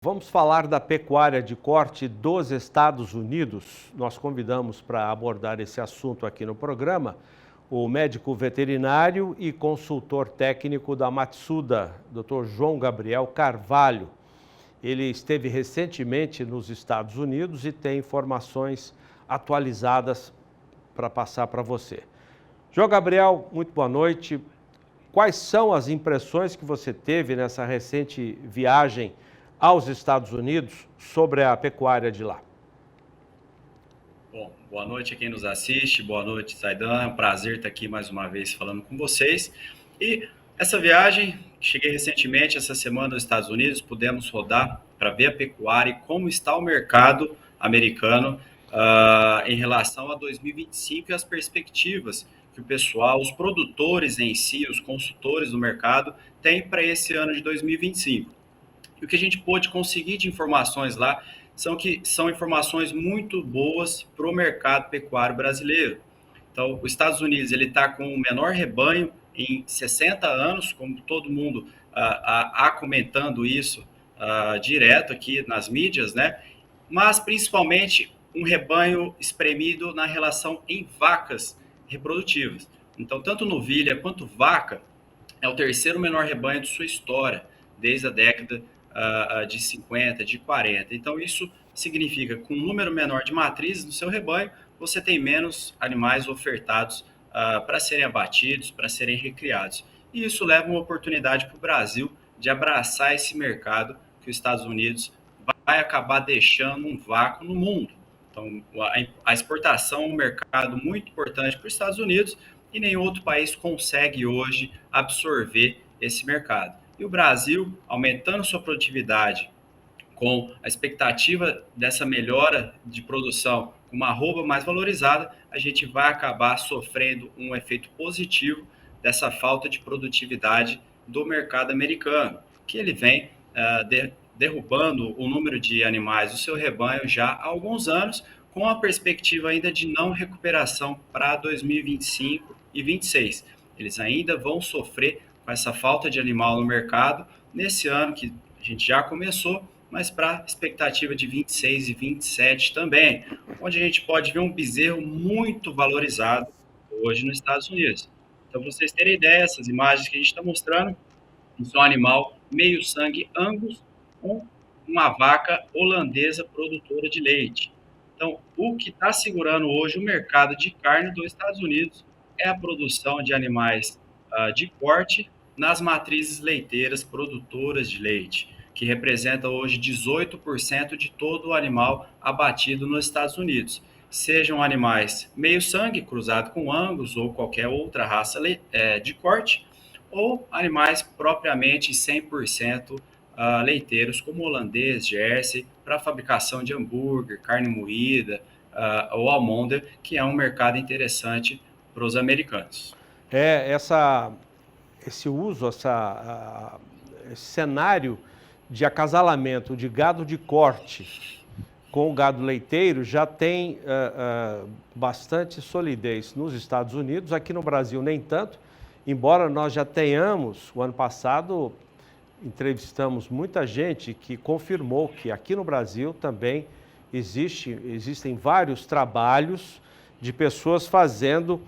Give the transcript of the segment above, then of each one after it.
Vamos falar da pecuária de corte dos Estados Unidos. Nós convidamos para abordar esse assunto aqui no programa o médico veterinário e consultor técnico da Matsuda, Dr. João Gabriel Carvalho. Ele esteve recentemente nos Estados Unidos e tem informações atualizadas para passar para você. João Gabriel, muito boa noite. Quais são as impressões que você teve nessa recente viagem aos Estados Unidos sobre a pecuária de lá? Bom, boa noite a quem nos assiste, boa noite, Zaidan. É um prazer estar aqui mais uma vez falando com vocês. E essa viagem, cheguei recentemente, essa semana nos Estados Unidos, pudemos rodar para ver a pecuária e como está o mercado americano em relação a 2025 e as perspectivas que o pessoal, os produtores em si, os consultores do mercado, têm para esse ano de 2025. E o que a gente pôde conseguir de informações lá são informações muito boas para o mercado pecuário brasileiro. Então, os Estados Unidos ele está com o menor rebanho em 60 anos, como todo mundo comentando isso direto aqui nas mídias, né? Mas principalmente um rebanho espremido na relação em vacas reprodutivas. Então, tanto novilha quanto vaca é o terceiro menor rebanho de sua história, desde a década de 50, de 40. Então, isso significa que com um número menor de matrizes no seu rebanho, você tem menos animais ofertados para serem abatidos, para serem recriados. E isso leva uma oportunidade para o Brasil de abraçar esse mercado que os Estados Unidos vai acabar deixando um vácuo no mundo. Então, a exportação é um mercado muito importante para os Estados Unidos e nenhum outro país consegue hoje absorver esse mercado. E o Brasil, aumentando sua produtividade, com a expectativa dessa melhora de produção, com uma arroba mais valorizada, a gente vai acabar sofrendo um efeito positivo dessa falta de produtividade do mercado americano, que ele vem derrubando o número de animais do seu rebanho já há alguns anos, com a perspectiva ainda de não recuperação para 2025 e 2026. Eles ainda vão sofrer com essa falta de animal no mercado nesse ano que a gente já começou, mas para expectativa de 26 e 27 também, onde a gente pode ver um bezerro muito valorizado hoje nos Estados Unidos. Então, para vocês terem ideia, essas imagens que a gente está mostrando, isso é um animal meio sangue Angus com uma vaca holandesa produtora de leite. Então, o que está segurando hoje o mercado de carne dos Estados Unidos é a produção de animais de corte nas matrizes leiteiras produtoras de leite, que representa hoje 18% de todo o animal abatido nos Estados Unidos. Sejam animais meio sangue, cruzado com Angus ou qualquer outra raça de corte, ou animais propriamente 100% leiteiros, como holandês, Jersey, para a fabricação de hambúrguer, carne moída ou almôndega, que é um mercado interessante para os americanos. Esse uso, esse cenário de acasalamento de gado de corte com o gado leiteiro já tem bastante solidez nos Estados Unidos, aqui no Brasil nem tanto, embora nós já tenhamos, o ano passado entrevistamos muita gente que confirmou que aqui no Brasil também existem vários trabalhos de pessoas fazendo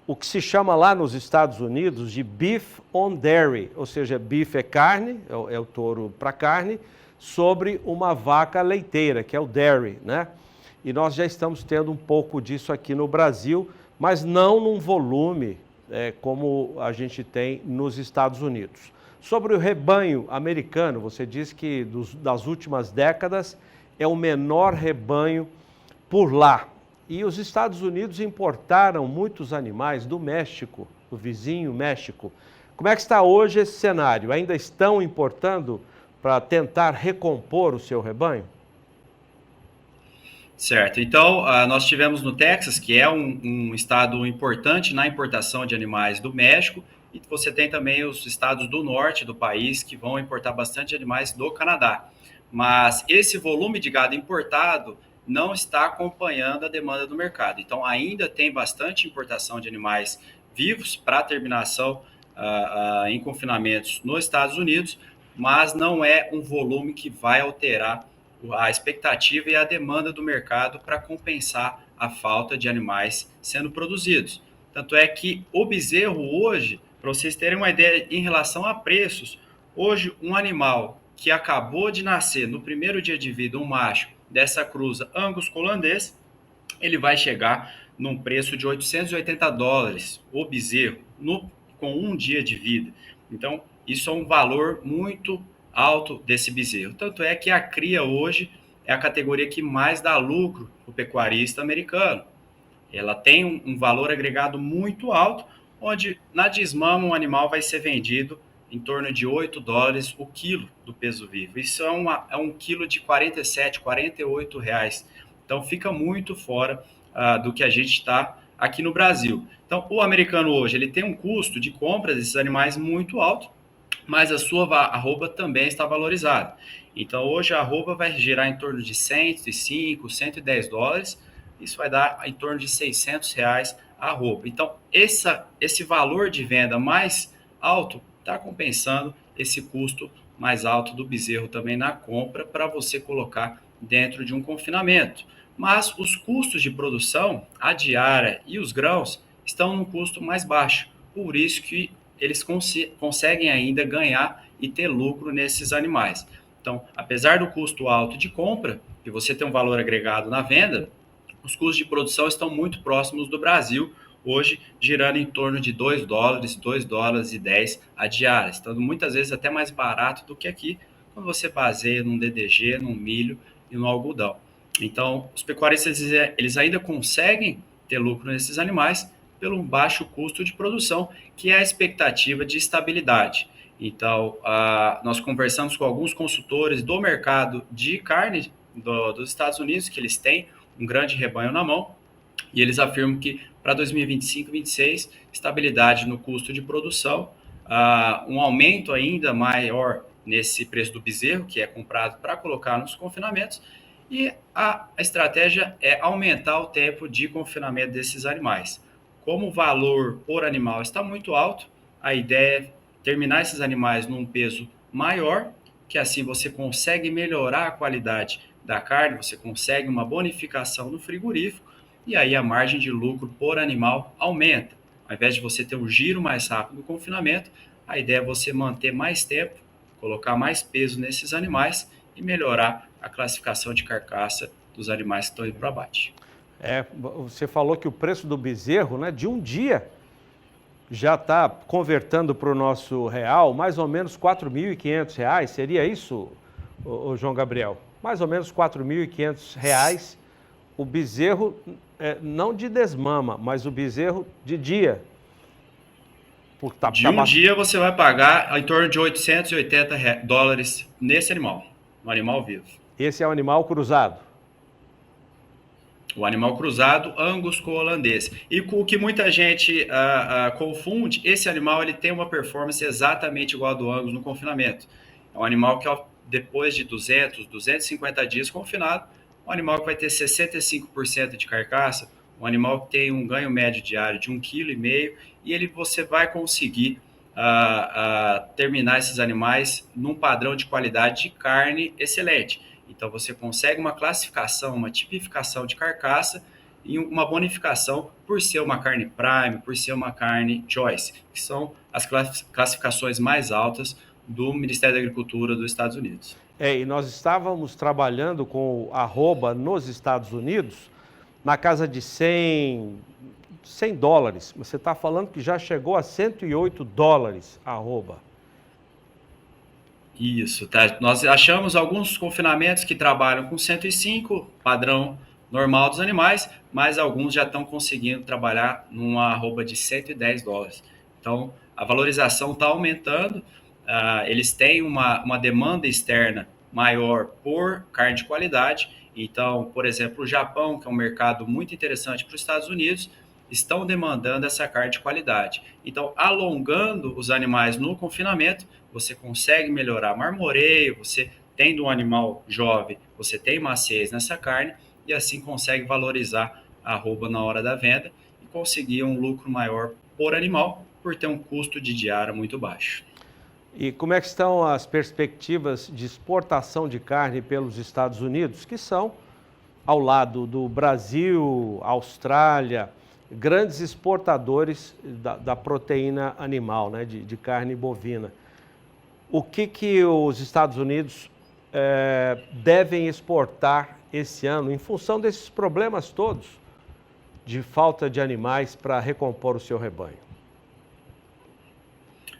o que se chama lá nos Estados Unidos de beef on dairy, ou seja, beef é carne, é o touro para carne, sobre uma vaca leiteira, que é o dairy, né? E nós já estamos tendo um pouco disso aqui no Brasil, mas não num volume como a gente tem nos Estados Unidos. Sobre o rebanho americano, você diz que das últimas décadas é o menor rebanho por lá. E os Estados Unidos importaram muitos animais do México, do vizinho México. Como é que está hoje esse cenário? Ainda estão importando para tentar recompor o seu rebanho? Certo. Então, nós tivemos no Texas, que é um estado importante na importação de animais do México, e você tem também os estados do norte do país que vão importar bastante animais do Canadá. Mas esse volume de gado importado não está acompanhando a demanda do mercado. Então, ainda tem bastante importação de animais vivos para terminação em confinamentos nos Estados Unidos, mas não é um volume que vai alterar a expectativa e a demanda do mercado para compensar a falta de animais sendo produzidos. Tanto é que o bezerro hoje, para vocês terem uma ideia em relação a preços, hoje um animal que acabou de nascer no primeiro dia de vida, um macho dessa cruza Angus holandês, ele vai chegar num preço de $880 o bezerro com um dia de vida. Então, isso é um valor muito alto desse bezerro. Tanto é que a cria hoje é a categoria que mais dá lucro para o pecuarista americano. Ela tem um valor agregado muito alto, onde na desmama um animal vai ser vendido em torno de $8 o quilo do peso vivo. Isso é um quilo de 47, 48 reais. Então fica muito fora do que a gente está aqui no Brasil. Então o americano hoje ele tem um custo de compra desses animais muito alto, mas a sua arroba também está valorizada. Então hoje a arroba vai girar em torno de 105, $110. Isso vai dar em torno de R$ 600 a arroba. Então esse valor de venda mais alto está compensando esse custo mais alto do bezerro também na compra para você colocar dentro de um confinamento. Mas os custos de produção, a diária e os grãos estão num custo mais baixo. Por isso que eles conseguem ainda ganhar e ter lucro nesses animais. Então, apesar do custo alto de compra, e você tem um valor agregado na venda, os custos de produção estão muito próximos do Brasil, hoje girando em torno de $2, $2,10 a diária, estando muitas vezes até mais barato do que aqui, quando você baseia num DDG, num milho e no algodão. Então, os pecuaristas eles ainda conseguem ter lucro nesses animais pelo baixo custo de produção, que é a expectativa de estabilidade. Então, nós conversamos com alguns consultores do mercado de carne dos Estados Unidos, que eles têm um grande rebanho na mão, e eles afirmam que para 2025 e 2026, estabilidade no custo de produção, um aumento ainda maior nesse preço do bezerro, que é comprado para colocar nos confinamentos, e a estratégia é aumentar o tempo de confinamento desses animais. Como o valor por animal está muito alto, a ideia é terminar esses animais num peso maior, que assim você consegue melhorar a qualidade da carne, você consegue uma bonificação no frigorífico, e aí a margem de lucro por animal aumenta. Ao invés de você ter um giro mais rápido no confinamento, a ideia é você manter mais tempo, colocar mais peso nesses animais e melhorar a classificação de carcaça dos animais que estão indo para abate. Você falou que o preço do bezerro, né, de um dia já está convertendo para o nosso real mais ou menos R$ 4.500, seria isso, o João Gabriel? Mais ou menos R$ 4.500 o bezerro, não de desmama, mas o bezerro de dia. De um dia você vai pagar em torno de $880 nesse animal, no animal vivo. Esse é o animal cruzado? O animal cruzado Angus com holandês. E o que muita gente confunde, esse animal ele tem uma performance exatamente igual a do Angus no confinamento. É um animal que depois de 200, 250 dias confinado, um animal que vai ter 65% de carcaça, um animal que tem um ganho médio diário de 1,5 kg, e você vai conseguir terminar esses animais num padrão de qualidade de carne excelente. Então você consegue uma classificação, uma tipificação de carcaça e uma bonificação por ser uma carne prime, por ser uma carne choice, que são as classificações mais altas do Ministério da Agricultura dos Estados Unidos. E nós estávamos trabalhando com o arroba nos Estados Unidos na casa de $100. Você está falando que já chegou a $108 a arroba. Isso, tá? Nós achamos alguns confinamentos que trabalham com 105, padrão normal dos animais, mas alguns já estão conseguindo trabalhar numa arroba de $110. Então, a valorização está aumentando, eles têm uma demanda externa maior por carne de qualidade. Então, por exemplo, o Japão, que é um mercado muito interessante para os Estados Unidos, estão demandando essa carne de qualidade. Então, alongando os animais no confinamento, você consegue melhorar marmoreio, você tendo um animal jovem, você tem maciez nessa carne e assim consegue valorizar a arroba na hora da venda e conseguir um lucro maior por animal por ter um custo de diária muito baixo. E como é que estão as perspectivas de exportação de carne pelos Estados Unidos, que são, ao lado do Brasil, Austrália, grandes exportadores da proteína animal, né, de carne bovina? O que os Estados Unidos devem exportar esse ano, em função desses problemas todos de falta de animais para recompor o seu rebanho?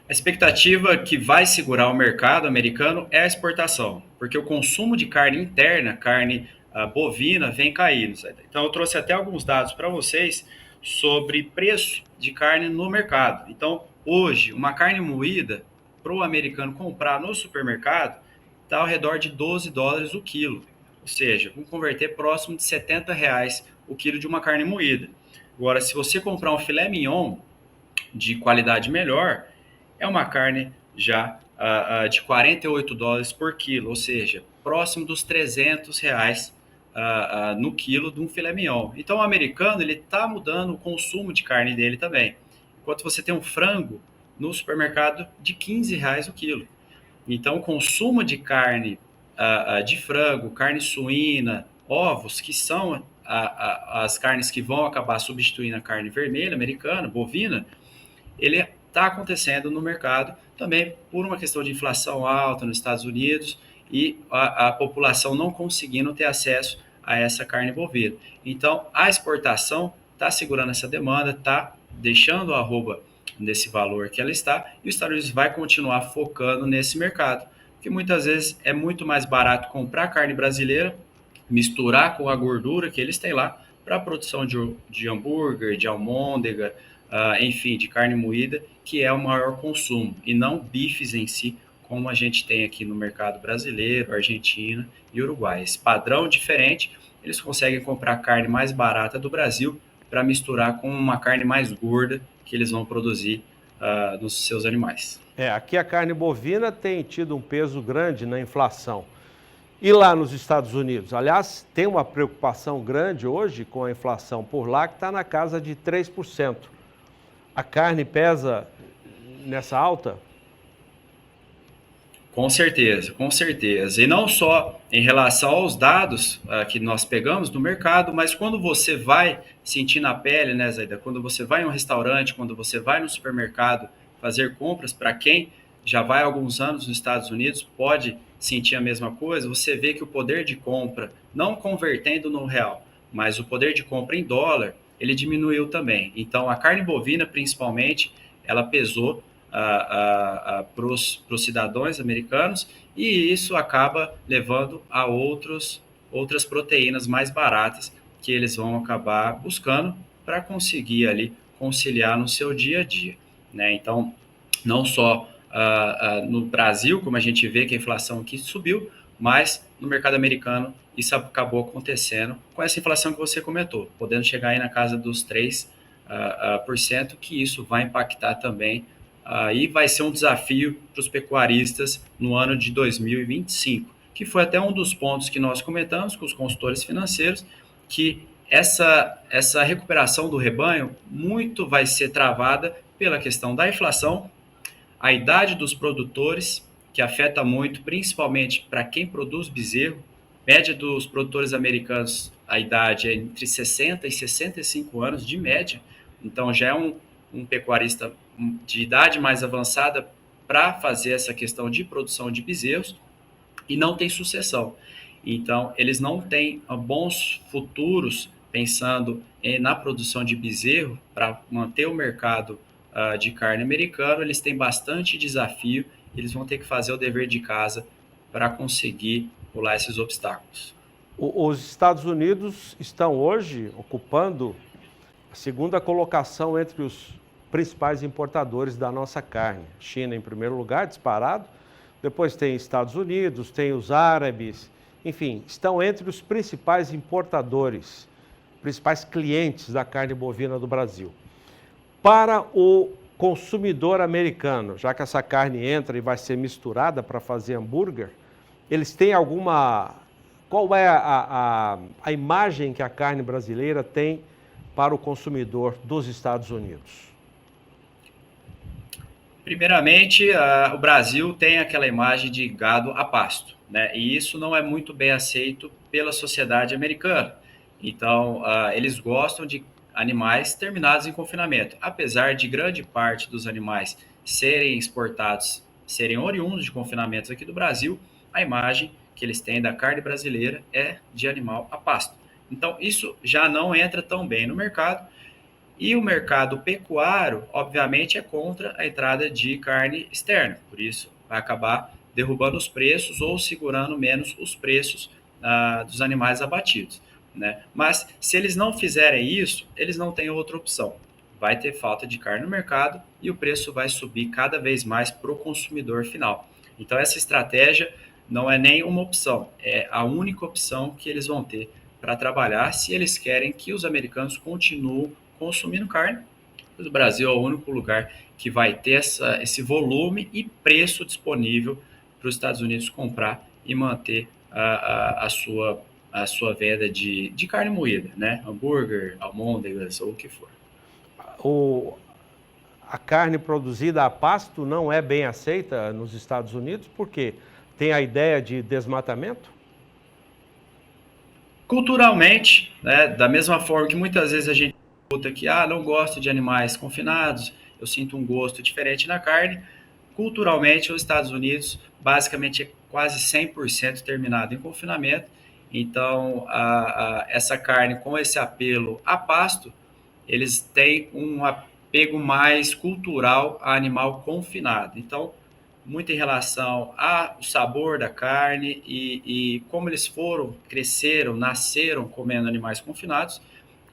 A expectativa que vai segurar o mercado americano é a exportação, porque o consumo de carne interna, carne bovina, vem caindo. Então, eu trouxe até alguns dados para vocês sobre preço de carne no mercado. Então, hoje, uma carne moída, para o americano comprar no supermercado, está ao redor de $12 o quilo. Ou seja, vamos converter próximo de R$ 70 o quilo de uma carne moída. Agora, se você comprar um filé mignon de qualidade melhor, é uma carne já de $48 por quilo, ou seja, próximo dos R$ 300 no quilo de um filé mignon. Então, o americano ele está mudando o consumo de carne dele também. Enquanto você tem um frango no supermercado de R$ 15 o quilo. Então, o consumo de carne de frango, carne suína, ovos, que são as carnes que vão acabar substituindo a carne vermelha americana, bovina, ele está acontecendo no mercado também por uma questão de inflação alta nos Estados Unidos e a população não conseguindo ter acesso a essa carne bovina. Então, a exportação está segurando essa demanda, está deixando a arroba nesse valor que ela está, e os Estados Unidos vai continuar focando nesse mercado, porque muitas vezes é muito mais barato comprar carne brasileira, misturar com a gordura que eles têm lá para a produção de hambúrguer, de almôndega, enfim, de carne moída, que é o maior consumo, e não bifes em si, como a gente tem aqui no mercado brasileiro, Argentina e Uruguai. Esse padrão diferente, eles conseguem comprar carne mais barata do Brasil para misturar com uma carne mais gorda que eles vão produzir nos seus animais. Aqui a carne bovina tem tido um peso grande na inflação. E lá nos Estados Unidos? Aliás, tem uma preocupação grande hoje com a inflação por lá, que está na casa de 3%. A carne pesa nessa alta? Com certeza, com certeza. E não só em relação aos dados que nós pegamos do mercado, mas quando você vai sentir na pele, né, Zaida? Quando você vai em um restaurante, quando você vai no supermercado fazer compras, para quem já vai há alguns anos nos Estados Unidos, pode sentir a mesma coisa, você vê que o poder de compra, não convertendo no real, mas o poder de compra em dólar, ele diminuiu também. Então, a carne bovina, principalmente, ela pesou para os cidadãos americanos, e isso acaba levando a outras proteínas mais baratas que eles vão acabar buscando para conseguir ali conciliar no seu dia a dia, né? Então, não só no Brasil, como a gente vê que a inflação aqui subiu, mas no mercado americano isso acabou acontecendo com essa inflação que você comentou, podendo chegar aí na casa dos 3%, que isso vai impactar também e vai ser um desafio para os pecuaristas no ano de 2025, que foi até um dos pontos que nós comentamos com os consultores financeiros, que essa recuperação do rebanho muito vai ser travada pela questão da inflação, a idade dos produtores, que afeta muito, principalmente para quem produz bezerro. Média dos produtores americanos, a idade é entre 60 e 65 anos de média, então já é um pecuarista de idade mais avançada para fazer essa questão de produção de bezerros e não tem sucessão. Então, eles não têm bons futuros pensando na produção de bezerro para manter o mercado de carne americano. Eles têm bastante desafio, eles vão ter que fazer o dever de casa para conseguir pular esses obstáculos. Os Estados Unidos estão hoje ocupando a segunda colocação entre os principais importadores da nossa carne. China em primeiro lugar, disparado, depois tem Estados Unidos, tem os árabes, enfim, estão entre os principais importadores, principais clientes da carne bovina do Brasil. Para o consumidor americano, já que essa carne entra e vai ser misturada para fazer hambúrguer, eles têm alguma... Qual é a imagem que a carne brasileira tem para o consumidor dos Estados Unidos? Primeiramente, o Brasil tem aquela imagem de gado a pasto, né? E isso não é muito bem aceito pela sociedade americana. Então, eles gostam de animais terminados em confinamento. Apesar de grande parte dos animais serem exportados, serem oriundos de confinamentos aqui do Brasil, a imagem que eles têm da carne brasileira é de animal a pasto. Então, isso já não entra tão bem no mercado. E o mercado pecuário, obviamente, é contra a entrada de carne externa, por isso vai acabar derrubando os preços ou segurando menos os preços dos animais abatidos, né? Mas se eles não fizerem isso, eles não têm outra opção. Vai ter falta de carne no mercado e o preço vai subir cada vez mais para o consumidor final. Então essa estratégia não é nem uma opção, é a única opção que eles vão ter para trabalhar se eles querem que os americanos continuem consumindo carne. O Brasil é o único lugar que vai ter esse volume e preço disponível para os Estados Unidos comprar e manter a sua venda de carne moída, né? Hambúrguer, almôndegas ou o que for. O, a carne produzida a pasto não é bem aceita nos Estados Unidos porque tem a ideia de desmatamento? Culturalmente, né, da mesma forma que muitas vezes a gente escuta que não gosto de animais confinados, eu sinto um gosto diferente na carne, culturalmente os Estados Unidos basicamente é quase 100% terminado em confinamento, então essa carne com esse apelo a pasto, eles têm um apego mais cultural a animal confinado. Então, muito em relação ao sabor da carne e como eles foram, cresceram, nasceram comendo animais confinados,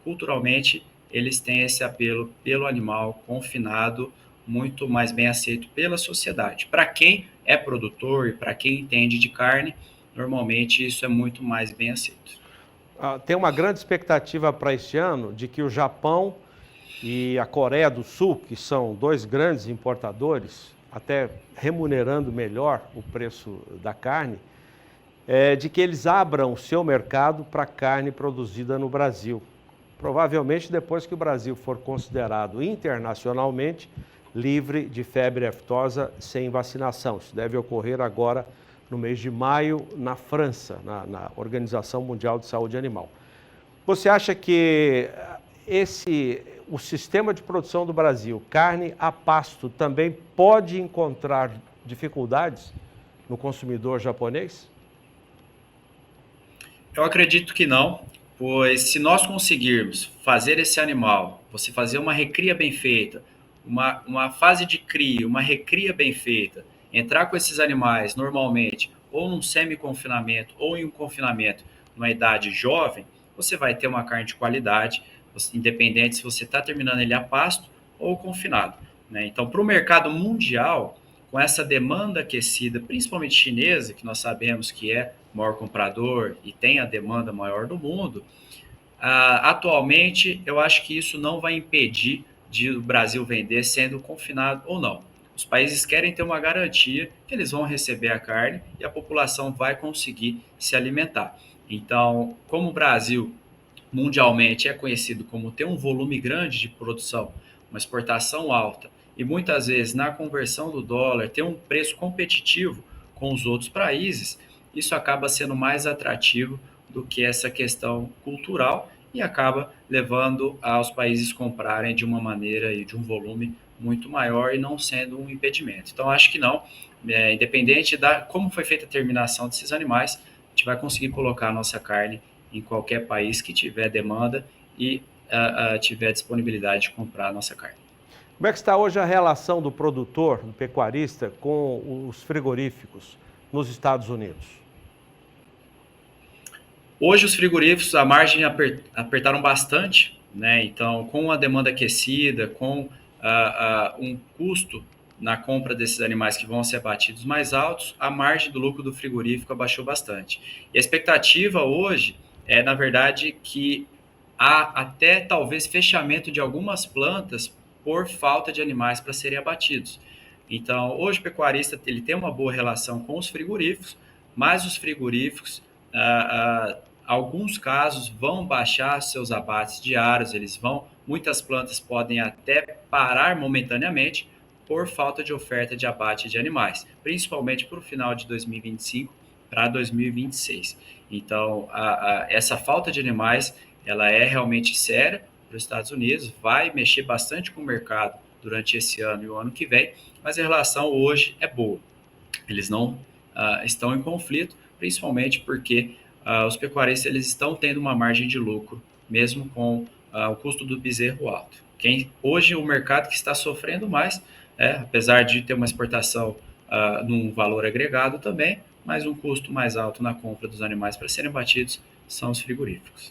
culturalmente eles têm esse apelo pelo animal confinado muito mais bem aceito pela sociedade. Para quem é produtor e para quem entende de carne, normalmente isso é muito mais bem aceito. Tem uma grande expectativa para este ano de que o Japão e a Coreia do Sul, que são dois grandes importadores, até remunerando melhor o preço da carne, de que eles abram o seu mercado para carne produzida no Brasil. Provavelmente depois que o Brasil for considerado internacionalmente livre de febre aftosa sem vacinação. Isso deve ocorrer agora no mês de maio na França, na Organização Mundial de Saúde Animal. Você acha que o sistema de produção do Brasil, carne a pasto, também pode encontrar dificuldades no consumidor japonês? Eu acredito que não, pois se nós conseguirmos fazer esse animal, você fazer uma recria bem feita, uma fase de cria, uma recria bem feita, entrar com esses animais normalmente, ou num semi-confinamento, ou em um confinamento, numa idade jovem, você vai ter uma carne de qualidade, independente se você está terminando ele a pasto ou confinado, né? Então, para o mercado mundial, com essa demanda aquecida, principalmente chinesa, que nós sabemos que é o maior comprador e tem a demanda maior do mundo, atualmente eu acho que isso não vai impedir de o Brasil vender sendo confinado ou não. Os países querem ter uma garantia que eles vão receber a carne e a população vai conseguir se alimentar. Então, como o Brasil mundialmente é conhecido como ter um volume grande de produção, uma exportação alta e muitas vezes na conversão do dólar ter um preço competitivo com os outros países, isso acaba sendo mais atrativo do que essa questão cultural e acaba levando aos países comprarem de uma maneira e de um volume muito maior e não sendo um impedimento. Então, acho que não, independente da como foi feita a terminação desses animais, a gente vai conseguir colocar a nossa carne em qualquer país que tiver demanda e tiver disponibilidade de comprar a nossa carne. Como é que está hoje a relação do produtor, do pecuarista, com os frigoríficos nos Estados Unidos? Hoje os frigoríficos, a margem apertaram bastante, né? Então, com a demanda aquecida, com um custo na compra desses animais que vão ser abatidos mais altos, a margem do lucro do frigorífico abaixou bastante. E a expectativa hoje é, na verdade, que há até talvez fechamento de algumas plantas por falta de animais para serem abatidos. Então, hoje o pecuarista ele tem uma boa relação com os frigoríficos, mas os frigoríficos, alguns casos, vão baixar seus abates diários, muitas plantas podem até parar momentaneamente por falta de oferta de abate de animais, principalmente para o final de 2025 para 2026. Então, essa falta de animais, ela é realmente séria para os Estados Unidos, vai mexer bastante com o mercado durante esse ano e o ano que vem, mas a relação hoje é boa. Eles não estão em conflito, principalmente porque os pecuaristas eles estão tendo uma margem de lucro, mesmo com o custo do bezerro alto. Hoje o mercado que está sofrendo mais, apesar de ter uma exportação num valor agregado também, mas um custo mais alto na compra dos animais para serem batidos são os frigoríficos.